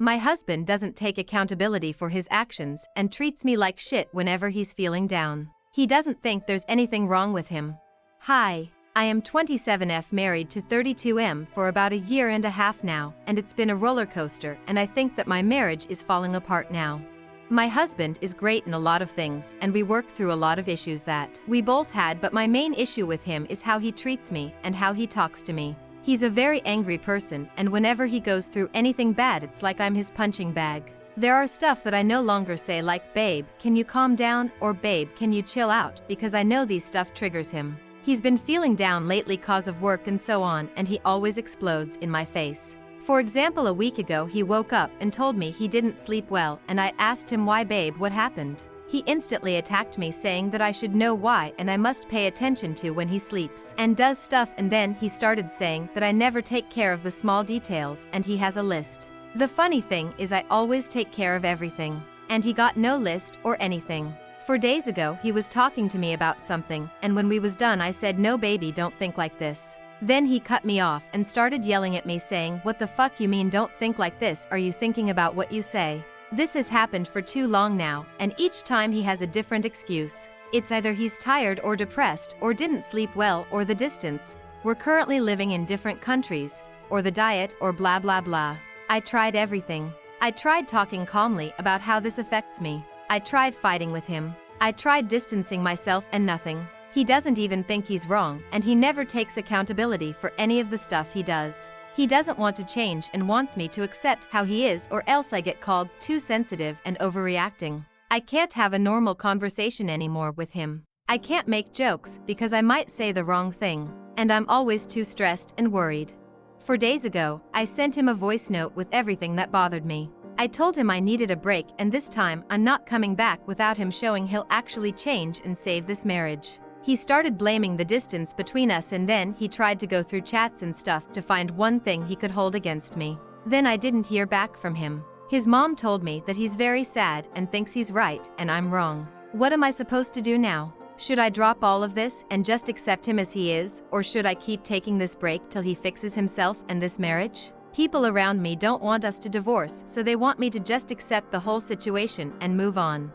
My husband doesn't take accountability for his actions and treats me like shit whenever he's feeling down. He doesn't think there's anything wrong with him. Hi, I am 27F, married to 32M for about a year and a half now, and it's been a roller coaster, and I think that my marriage is falling apart now. My husband is great in a lot of things, and we work through a lot of issues that we both had, but my main issue with him is how he treats me and how he talks to me. He's a very angry person, and whenever he goes through anything bad, it's like I'm his punching bag. There are stuff that I no longer say, like, babe, can you calm down, or babe, can you chill out, because I know these stuff triggers him. He's been feeling down lately cause of work and so on, and he always explodes in my face. For example, a week ago he woke up and told me he didn't sleep well, and I asked him why, babe, what happened? He instantly attacked me, saying that I should know why and I must pay attention to when he sleeps and does stuff, and then he started saying that I never take care of the small details, and he has a list. The funny thing is I always take care of everything, and he got no list or anything. 4 days ago he was talking to me about something, and when we was done I said, no baby, don't think like this. Then he cut me off and started yelling at me, saying, what the fuck you mean don't think like this, are you thinking about what you say? This has happened for too long now, and each time he has a different excuse. It's either he's tired or depressed or didn't sleep well or the distance, we're currently living in different countries, or the diet, or blah blah blah. I tried everything. I tried talking calmly about how this affects me. I tried fighting with him. I tried distancing myself, and nothing. He doesn't even think he's wrong, and he never takes accountability for any of the stuff he does. He doesn't want to change and wants me to accept how he is, or else I get called too sensitive and overreacting. I can't have a normal conversation anymore with him. I can't make jokes because I might say the wrong thing, and I'm always too stressed and worried. 4 days ago, I sent him a voice note with everything that bothered me. I told him I needed a break, and this time I'm not coming back without him showing he'll actually change and save this marriage. He started blaming the distance between us, and then he tried to go through chats and stuff to find one thing he could hold against me. Then I didn't hear back from him. His mom told me that he's very sad and thinks he's right and I'm wrong. What am I supposed to do now? Should I drop all of this and just accept him as he is, or should I keep taking this break till he fixes himself and this marriage? People around me don't want us to divorce, so they want me to just accept the whole situation and move on.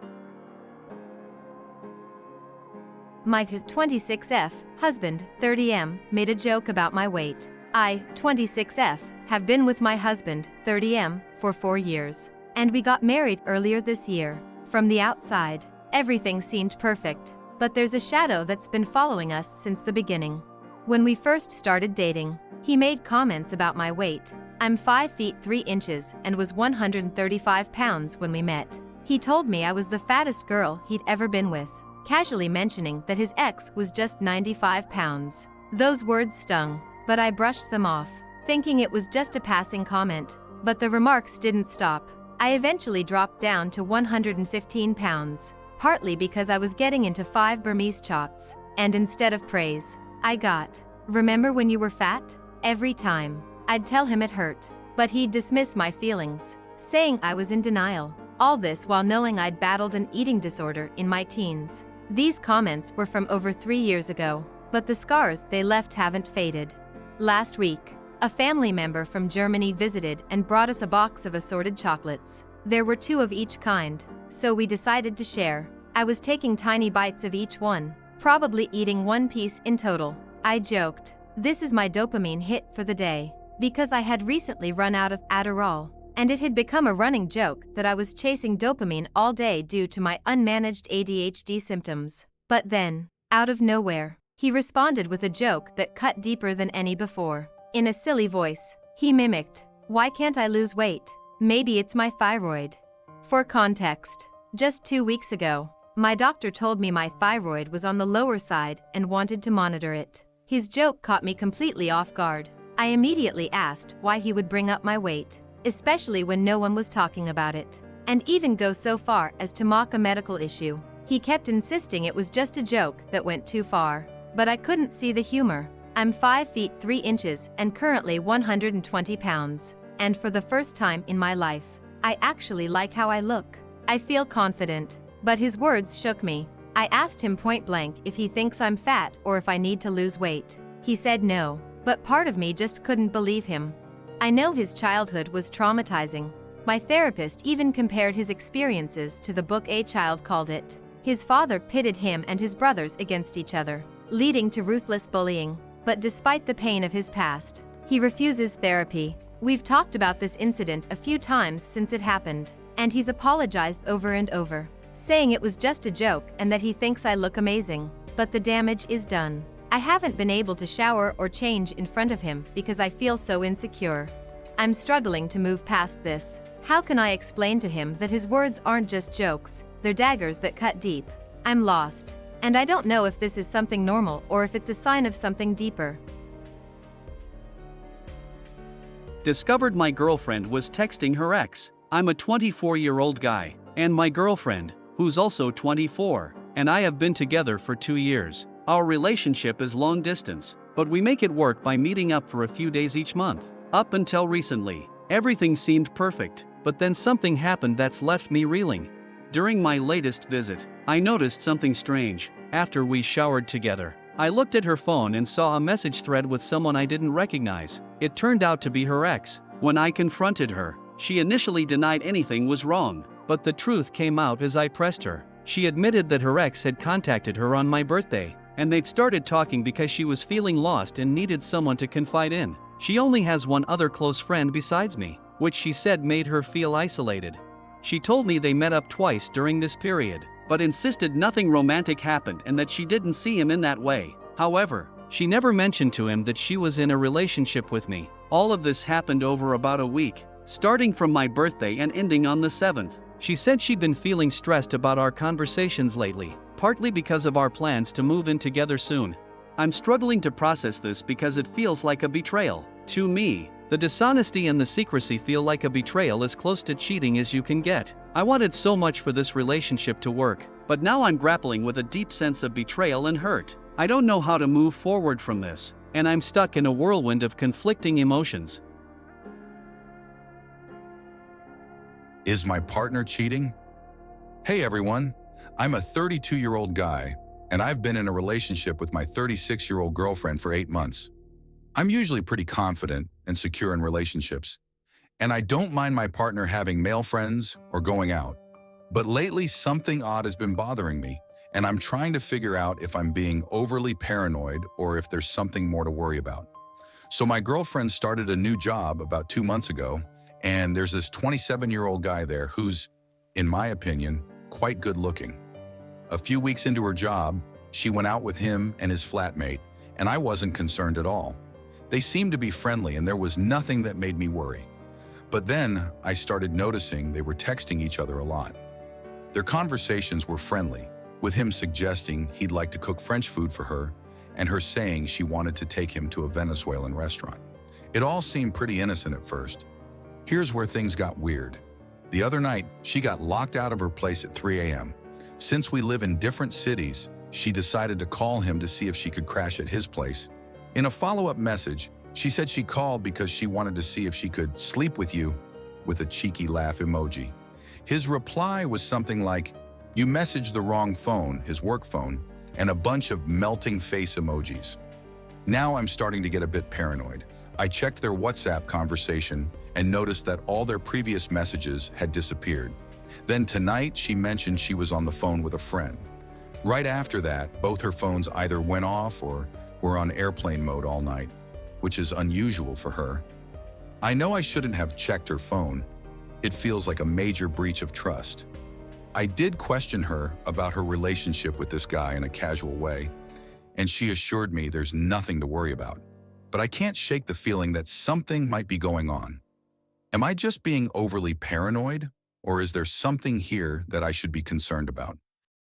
My 26F husband, 30M, made a joke about my weight. I, 26F, have been with my husband, 30M, for 4 years. And we got married earlier this year. From the outside, everything seemed perfect. But there's a shadow that's been following us since the beginning. When we first started dating, he made comments about my weight. I'm 5 feet 3 inches and was 135 pounds when we met. He told me I was the fattest girl he'd ever been with, casually mentioning that his ex was just 95 pounds. Those words stung, but I brushed them off, thinking it was just a passing comment. But the remarks didn't stop. I eventually dropped down to 115 pounds, partly because I was getting into 5 Burmese chots, and instead of praise, I got, "Remember when you were fat?" Every time. I'd tell him it hurt, but he'd dismiss my feelings, saying I was in denial. All this while knowing I'd battled an eating disorder in my teens. These comments were from over 3 years ago, but the scars they left haven't faded. Last week, a family member from Germany visited and brought us a box of assorted chocolates. There were 2 of each kind, so we decided to share. I was taking tiny bites of each one, probably eating 1 piece in total. I joked, "This is my dopamine hit for the day," because I had recently run out of Adderall, and it had become a running joke that I was chasing dopamine all day due to my unmanaged ADHD symptoms. But then, out of nowhere, he responded with a joke that cut deeper than any before. In a silly voice, he mimicked, "Why can't I lose weight? Maybe it's my thyroid." For context, just 2 weeks ago, my doctor told me my thyroid was on the lower side and wanted to monitor it. His joke caught me completely off guard. I immediately asked why he would bring up my weight, especially when no one was talking about it, and even go so far as to mock a medical issue. He kept insisting it was just a joke that went too far, but I couldn't see the humor. I'm 5 feet 3 inches and currently 120 pounds, and for the first time in my life, I actually like how I look. I feel confident, but his words shook me. I asked him point blank if he thinks I'm fat or if I need to lose weight. He said no, but part of me just couldn't believe him. I know his childhood was traumatizing, My therapist even compared his experiences to the book A Child Called It. His father pitted him and his brothers against each other, leading to ruthless bullying. But despite the pain of his past, he refuses therapy. We've talked about this incident a few times since it happened, and he's apologized over and over, saying it was just a joke and that he thinks I look amazing. But the damage is done. I haven't been able to shower or change in front of him because I feel so insecure. I'm struggling to move past this. How can I explain to him that his words aren't just jokes, they're daggers that cut deep? I'm lost, and I don't know if this is something normal or if it's a sign of something deeper. Discovered my girlfriend was texting her ex. I'm a 24-year-old guy, and my girlfriend, who's also 24, and I have been together for 2 years. Our relationship is long distance, but we make it work by meeting up for a few days each month. Up until recently, everything seemed perfect, but then something happened that's left me reeling. During my latest visit, I noticed something strange. After we showered together, I looked at her phone and saw a message thread with someone I didn't recognize. It turned out to be her ex. When I confronted her, she initially denied anything was wrong, but the truth came out as I pressed her. She admitted that her ex had contacted her on my birthday, and they'd started talking because she was feeling lost and needed someone to confide in. She only has one other close friend besides me, which she said made her feel isolated. She told me they met up twice during this period, but insisted nothing romantic happened and that she didn't see him in that way. However, she never mentioned to him that she was in a relationship with me. All of this happened over about a week, starting from my birthday and ending on the 7th. She said she'd been feeling stressed about our conversations lately, partly because of our plans to move in together soon. I'm struggling to process this because it feels like a betrayal. To me, the dishonesty and the secrecy feel like a betrayal as close to cheating as you can get. I wanted so much for this relationship to work, but now I'm grappling with a deep sense of betrayal and hurt. I don't know how to move forward from this, and I'm stuck in a whirlwind of conflicting emotions. Is my partner cheating? Hey everyone, I'm a 32-year-old guy, and I've been in a relationship with my 36-year-old girlfriend for 8 months. I'm usually pretty confident and secure in relationships, and I don't mind my partner having male friends or going out. But lately, something odd has been bothering me, and I'm trying to figure out if I'm being overly paranoid or if there's something more to worry about. So my girlfriend started a new job about 2 months ago, and there's this 27-year-old guy there who's, in my opinion, quite good looking. A few weeks into her job, she went out with him and his flatmate, and I wasn't concerned at all. They seemed to be friendly and there was nothing that made me worry. But then I started noticing they were texting each other a lot. Their conversations were friendly, with him suggesting he'd like to cook French food for her and her saying she wanted to take him to a Venezuelan restaurant. It all seemed pretty innocent at first. Here's where things got weird. The other night, she got locked out of her place at 3 a.m. Since we live in different cities, she decided to call him to see if she could crash at his place. In a follow-up message, she said she called because she wanted to see if she could sleep with you, with a cheeky laugh emoji. His reply was something like, "You messaged the wrong phone," his work phone, and a bunch of melting face emojis. Now I'm starting to get a bit paranoid. I checked their WhatsApp conversation and noticed that all their previous messages had disappeared. Then tonight, she mentioned she was on the phone with a friend. Right after that, both her phones either went off or were on airplane mode all night, which is unusual for her. I know I shouldn't have checked her phone. It feels like a major breach of trust. I did question her about her relationship with this guy in a casual way, and she assured me there's nothing to worry about. But I can't shake the feeling that something might be going on. Am I just being overly paranoid, or is there something here that I should be concerned about?